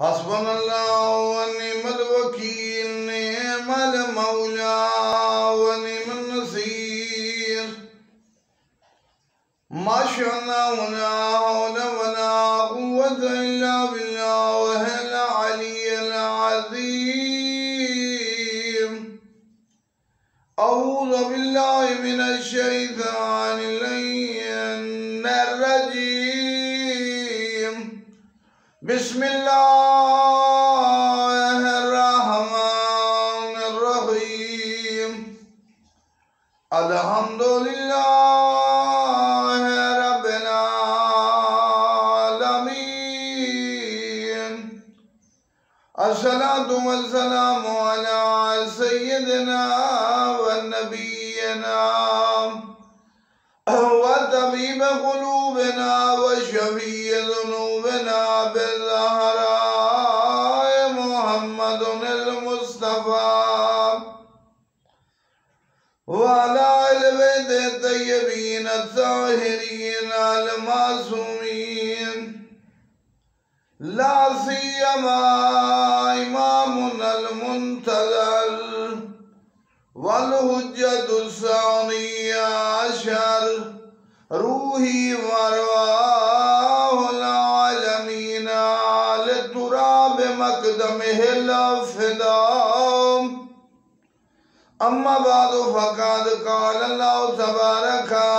हस्बुनल्लाह व निअमल वकील, निअमल मौला व निअमन नसीर। माशाअल्लाह ला हौला वला कुव्वता इल्ला बिल्लाहिल अलिय्यिल अज़ीम। अऊज़ु बिल्लाहि मिनश शैतानिर रजीम। बिस्मिल्लाहिर्रहमानिर्रहीम। अल्हम्दुलिल्लाहि रब्बिल आलमीन। अस्सलातु वस्सलामु अला सय्यिदिना व नबिय्यिना व तबीब क़ुलूबिना व शफ़ीअ ज़ुनूबिना बिज़हराए मुहम्मदिल मुस्तफ़ा व अला अहलि बैति तय्यबीन अत्ताहिरीन अल मासूमीन। ला सियमा इमामुनल मुंतज़र वल हुज्जतुस सानिया अशर रूही वरवाहुल आलमीन अल तुराब मक़दमिहिल फ़िदा। अम्मा बादु फ़क़द क़ाल अल्लाहु तबारका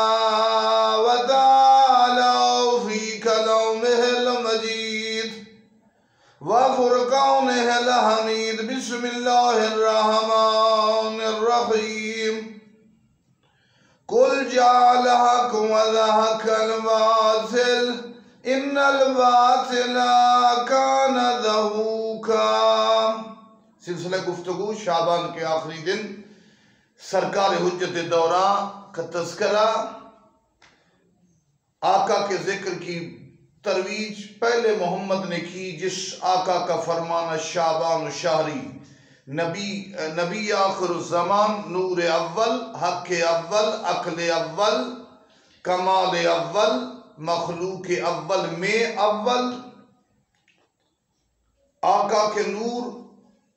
व तआला फ़ी कलामिहिल मजीद व फ़ुरक़ानिहिल हमीद। बिस्मिल्लाहिर्रहमानिर्रहीम। कुल जाअल हक़ व ज़हक़ल बातिल इन्नल बातिला कान ज़हूक़ा। सिलसिला गुफ्तगू शाबान के आखिरी दिन सरकार हुज्जत दौरा का तज़किरा, आका के जिक्र की तरवीज पहले मोहम्मद ने की, जिस आका का फरमाना शाबान शाहरी, नबी आखिर ज़मान, नूर अव्वल, हक़ अव्वल, अक़ल अव्वल, कमाल अव्वल, मखलूक अव्वल में अव्वल। आका के नूर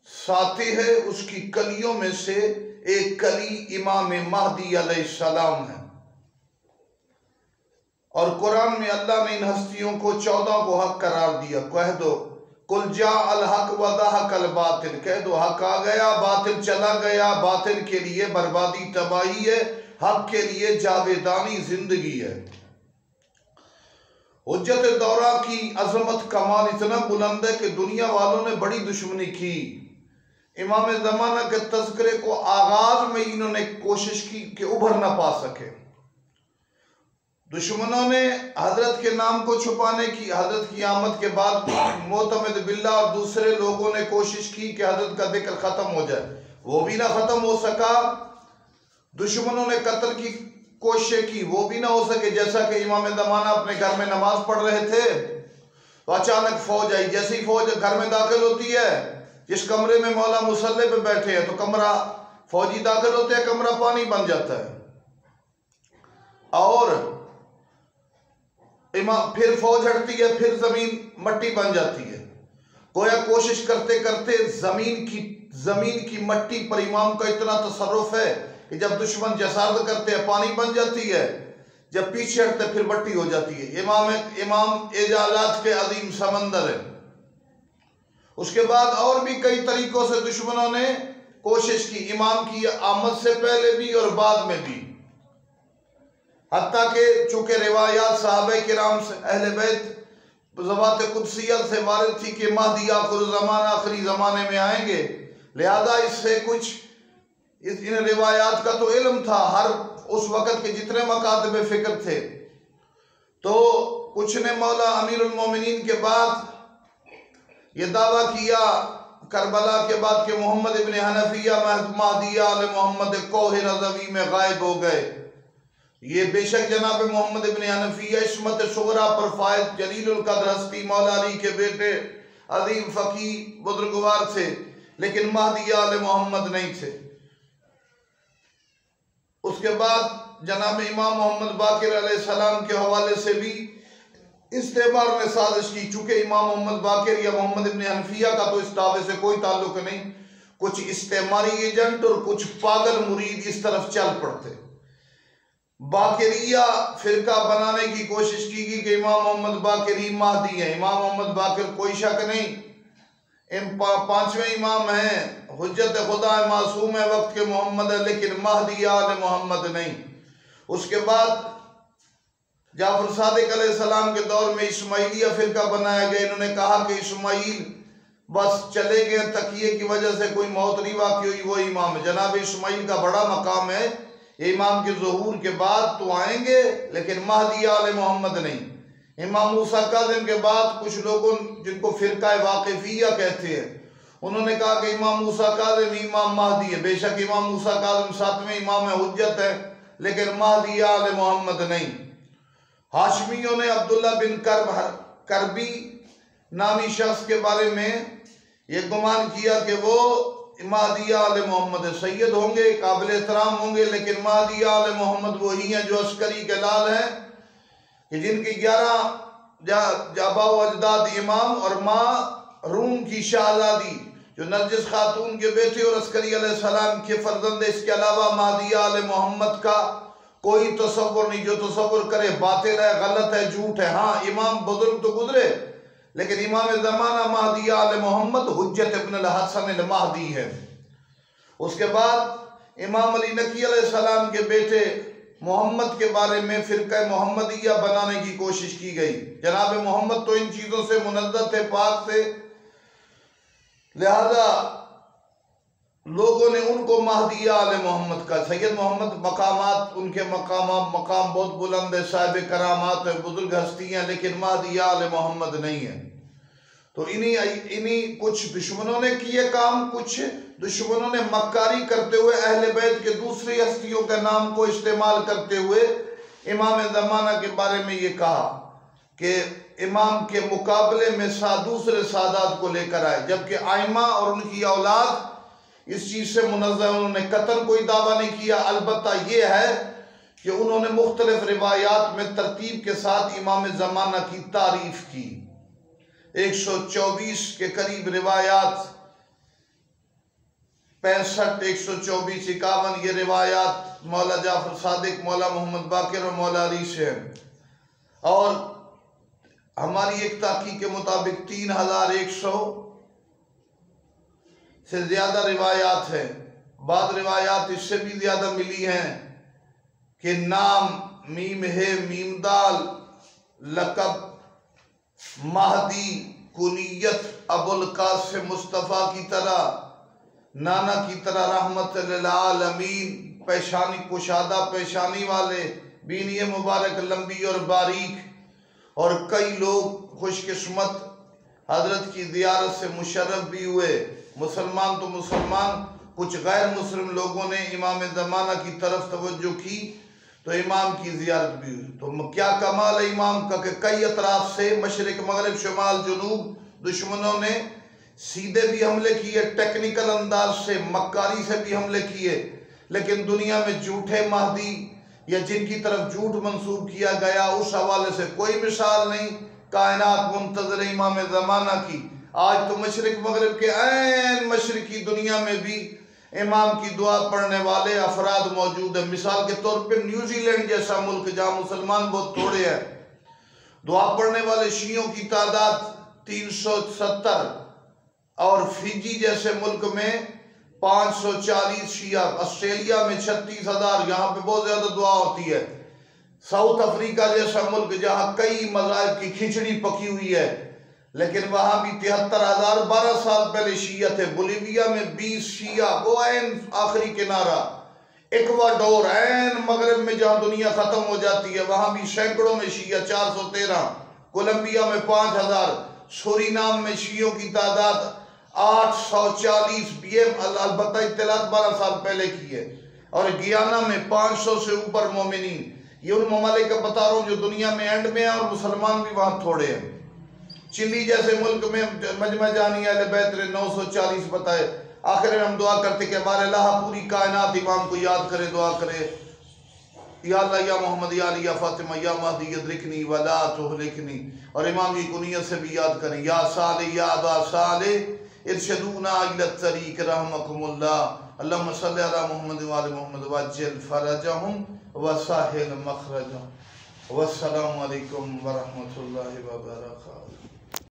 साथी है, उसकी कलियों में से एक कली इमाम मह्दी अलैहिस्सलाम है। और कुरान में अल्लाह ने इन हस्तियों को 14 को हक करार दिया। कह दो कुल जाअल हक़ व ज़हक़ल बातिल, कह दो हक आ गया, बातिल चला गया। बातिल के लिए बर्बादी तबाही है, हक के लिए जावेदानी जिंदगी है। हुज्जत दौरा की अजमत कमाल इतना बुलंद है कि दुनिया वालों ने बड़ी दुश्मनी की। इमाम ज़माना के तज़किरे को आगाज में इन्होंने कोशिश की कि उभर ना पा सके। दुश्मनों ने हजरत के नाम को छुपाने की, हजरत की आमद के बाद मोतमिद बिल्ला और दूसरे लोगों ने कोशिश की कि हजरत का जिक्र खत्म हो जाए, वो भी ना खत्म हो सका। दुश्मनों ने कत्ल की कोशिश की, वो भी ना हो सके। जैसा कि इमाम ज़माना अपने घर में नमाज पढ़ रहे थे तो अचानक फौज आई। जैसे ही फौज घर में दाखिल होती है, जिस कमरे में मौला मुसल्ले पे बैठे हैं तो कमरा, फौजी दाखिल होते हैं, कमरा पानी बन जाता है। और फिर फौज हटती है, फिर जमीन मट्टी बन जाती है। गोया कोशिश करते करते जमीन की मट्टी पर इमाम का इतना तसर्रुफ है कि जब दुश्मन जसारत करते हैं पानी बन जाती है, जब पीछे हटते फिर मट्टी हो जाती है। इमाम एजाजात के अजीम समंदर है। उसके बाद और भी कई तरीकों से दुश्मनों ने कोशिश की, इमाम की आमद से पहले भी और बाद में भी। हत्ता के चूंकि रिवायात सहाबा किराम से अहले बैत ज़वात कुदसियत से वारिद थी कि मह्दी आखिर ज़माना, आखिरी ज़माने में आएंगे, लिहाजा इससे कुछ इन रिवायात का तो इल्म था। हर उस वक़्त के जितने मकातब फ़िक्र थे, तो कुछ ने मौला अमीरुल मोमिनीन के बाद ये दावा किया करबला के बाद कि मोहम्मद इब्न हनफिया मह्दी आल मोहम्मद कोह रज़वी में गायब हो गए। ये बेशक जनाब मोहम्मद इब्न हनफिया इस्मत सुगरा पर फायद जलीलुल कद्र हस्ती मौला अली के बेटे अजीम फ़की बुजुर्गवार थे, लेकिन मह्दी आल मोहम्मद नहीं थे। उसके बाद जनाब इमाम मोहम्मद बाकिर अलैहिस्सलाम के हवाले से भी इस्तेमार ने साजिश की। चूंकि इमाम मोहम्मद बाकिर या मोहम्मद इब्न हनफिया का तो इस दावे से कोई ताल्लुक नहीं, कुछ इस्तेमारी एजेंट और कुछ पागल मुरीद इस तरफ चल पड़ते। बाकिरिया फिरका बनाने की कोशिश की गई कि इमाम मोहम्मद बाकिरी महदी है। इमाम मोहम्मद बाकिर कोई शक नहीं, पांचवें इमाम हैं, हुज्जत खुदा है, मासूम है, वक्त के मोहम्मद है, लेकिन महदी आल मोहम्मद नहीं। उसके बाद जाफर सादिक अलैहिस्सलाम के दौर में इस्माइलिया फिरका बनाया गया। इन्होंने कहा कि इस्माइल बस चले गए, तकिए की वजह से कोई मौत नहीं वाक़ई हुई, वो इमाम है। जनाब इस्माइल का बड़ा मकाम है, ये इमाम के ज़हूर के बाद तो आएंगे, लेकिन महदी आल मोहम्मद नहीं। इमाम मूसा काज़िम के बाद कुछ लोगों जिनको फिरका वाक़िफिया कहते हैं, उन्होंने कहा कि इमाम मूसा काज़िम इमाम महदी है। बेशक इमाम मूसा काज़िम 7वें इमाम है, हुज्जत है, लेकिन महदी आल मोहम्मद नहीं। हाशमियों ने अब्दुल्ला बिन करबी नामी शख्स के बारे में ये गुमान किया कि वो महदी आल मोहम्मद सैयद होंगे, काबिल एहतराम होंगे, लेकिन महदी आल मोहम्मद वही हैं जो अस्करी के लाल हैं, कि जिनकी 11 जाबा अजदाद इमाम और माँ रूम की शहजादी जो नरजिस खातून के बेटे और अस्करी अलैहिस्सलाम के फर्जंद। इसके अलावा महदी आल मोहम्मद का कोई तसव्वुर नहीं। जो तसव्वुर करे बातिल है, गलत है, झूठ है। हाँ, इमाम बुजुर्ग तो गुजरे, लेकिन इमाम ज़माना महदी आल मोहम्मद हुज्जत इब्न हसन अल महदी है। उसके बाद इमाम अली नकी अलैहिस्सलाम के बेटे मोहम्मद के बारे में फिरका मोहम्मदिया बनाने की कोशिश की गई। जनाब मोहम्मद तो इन चीज़ों से मुनज़्ज़ह थे, पाक थे, लिहाजा लोगों ने उनको महदी आल मोहम्मद का। सैयद मोहम्मद मकामात उनके मकाम बहुत बुलंद है, साहिब करामात है, बुजुर्ग हस्ती हैं, लेकिन महदी आल मोहम्मद नहीं है। तो इन्हीं कुछ दुश्मनों ने किए काम, कुछ दुश्मनों ने मक्कारी करते हुए अहले बैत के दूसरी हस्तियों के नाम को इस्तेमाल करते हुए इमाम ज़माना के बारे में ये कहा कि इमाम के मुकाबले में दूसरे सादात को लेकर आए, जबकि आइमा और उनकी औलाद इस चीज़ से मुनज़्ज़ह, उन्होंने कतन कोई दावा नहीं किया। अलबत्ता ये है कि उन्होंने मुख्तलिफ रिवायात में तरतीब के साथ इमाम ज़माना की तारीफ की। 124 के करीब रिवायात, 65, 124, 51 ये रिवायात मौला जाफर सादिक, मौला मोहम्मद बाकिर और मौला अली से हैं। और हमारी एक ताक़ीक़ के मुताबिक 3100 से ज़्यादा रिवायात है। बाद रिवायात इससे भी ज़्यादा मिली हैं कि नाम मीम है, मीम दाल, लक़ब महदी, कुनियत अबुल कासिम मुस्तफ़ा की तरह, नाना की तरह रहमत लिल आलमीन, पेशानी कुशादा पेशानी वाले, बीनिए मुबारक लंबी और बारीक। और कई लोग खुशकिस्मत हजरत की ज़ियारत से मुशर्रफ भी हुए। मुसलमान तो मुसलमान, कुछ गैर मुस्लिम लोगों ने इमाम ज़माना की तरफ तवज्जो की तो इमाम की ज़ियारत भी हुई। तो क्या कमाल है इमाम का कि कई अतराफ से, मशरिक मगरिब शुमाल जुनूब, दुश्मनों ने सीधे भी हमले किए, टेक्निकल अंदाज से, मक्कारी से भी हमले किए, लेकिन दुनिया में झूठे महदी या जिनकी तरफ झूठ मंसूब किया गया उस हवाले से कोई मिसाल नहीं। कायनात मुंतज़िर इमाम ज़माना की। आज तो मशरिक मगरिब के ऐन मशरिकी दुनिया में भी इमाम की दुआ पढ़ने वाले अफराद मौजूद हैं। मिसाल के तौर पे न्यूजीलैंड जैसा मुल्क जहाँ मुसलमान बहुत थोड़े हैं, दुआ पढ़ने वाले शियों की तादाद 370, और फिजी जैसे मुल्क में 540 शिया, ऑस्ट्रेलिया में 36,000, यहाँ पे बहुत ज़्यादा दुआ होती है। साउथ अफ्रीका जैसा मुल्क जहाँ कई मज़ाहिब की खिचड़ी पकी हुई है, लेकिन वहाँ भी 73,000 12 साल पहले शिया थे। बोलीविया में 20 शिया, वो ऐन आखिरी किनारा। इक्वाडोर ऐन मगरब में जहाँ दुनिया ख़त्म हो जाती है, वहाँ भी सैकड़ों में शिया, 413। कोलंबिया में 5,000। सूरीनाम में शियों की तादाद 840, ये अलबत्ता इत्तलात 12 साल पहले की है। और गियाना में 500 से ऊपर मोमिनीन। ये उन ममालिक का बता रहा हूँ जो दुनिया में एंड में है और मुसलमान भी वहाँ थोड़े हैं। चिली जैसे मुल्क में मजमा जानी अहले बैत ने 940 बताए। आखिर में हम दुआ करते कि हमारे अल्लाह पूरी कायनात इमाम को याद करे, दुआ करे। या अल्लाह या मोहम्मद या अली या फातिमा या महदी यदरिकनी वला तुहलिकनी। और इमाम की कुनियत से भी याद करें, या साले या अबा साले इरशदूना इला तरीक रहमकुमुल्लाह। अल्लाहुम्मा सल्लि अला मुहम्मद व आलि मुहम्मद वज्जिल फरजहुम व साहिल मखरजहुम। वस्सलामु अलैकुम व रहमतुल्लाहि व बरकातुहू।